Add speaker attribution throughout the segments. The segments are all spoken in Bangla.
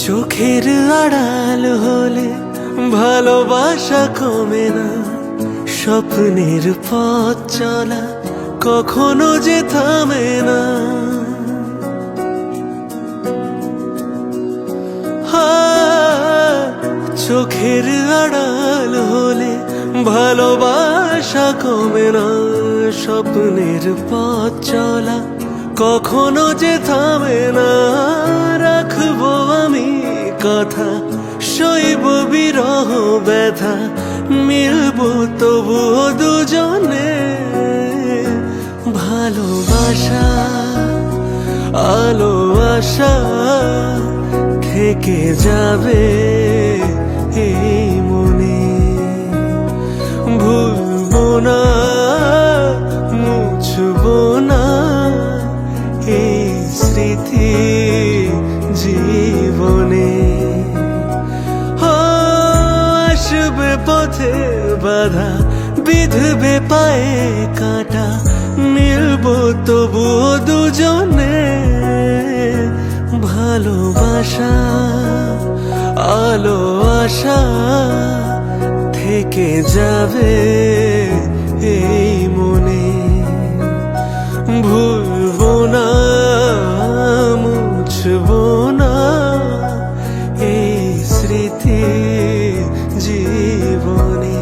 Speaker 1: চোখের আড়াল হলে ভালোবাসা কমে না, স্বপ্নের পথ চলা কখনো যে থামে না। চোখের আড়াল হলে ভালোবাসা কমে না, স্বপ্নের পথ চলা কখনো যে থামে না। রাখবো আমি কথা, সইব বিরহ ব্যথা, মিলবো তবুও দুজনে। ভালোবাসা আলো আশা থেকে যাবে এই মনে, ভুলবো না মুছবো না এই স্মৃতি জীবনে। আসবে পথে বাধা, বিধবে পায়ে কাঁটা, মিলবো তবুও দুজনে। ভালোবাসা আলো আশা থেকে যাবে এই মনে, ভুলবো না মুছবো না এই স্মৃতি জীবনে।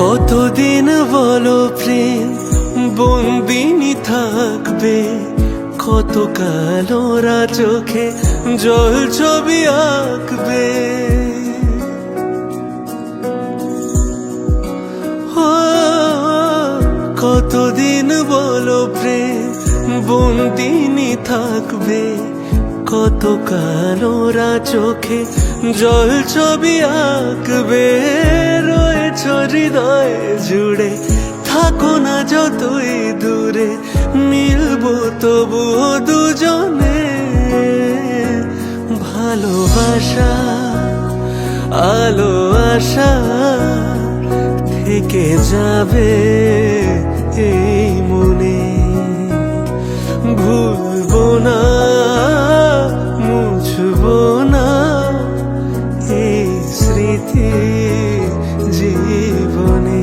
Speaker 1: কতদিন বলো প্রেম বন্দিনী থাকবে, কত কাল ওরা চোখে জল ছবি আঁকবে। কতদিন বলো প্রেম বন্দিনী থাকবে, কত কাল ওরা চোখে জল ছবি আঁকবে। রয়েছ হৃদয়ে জুড়ে, থাকো না যতই দূরে, মিলবো তবুও দুজনে। ভালোবাসা আলো আশা থেকে যাবে এই মনে, ভুলবো না মুছবো না এই স্মৃতি জীবনে।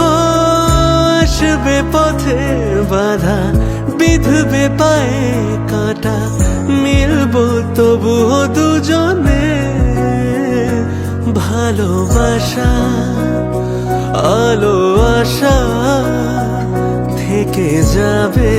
Speaker 1: আসবে পথে বাধা, বিধবে পায়ে কাঁটা, মিলবো তবুও দুজনে। ভালোবাসা আলো আশা থেকে যাবে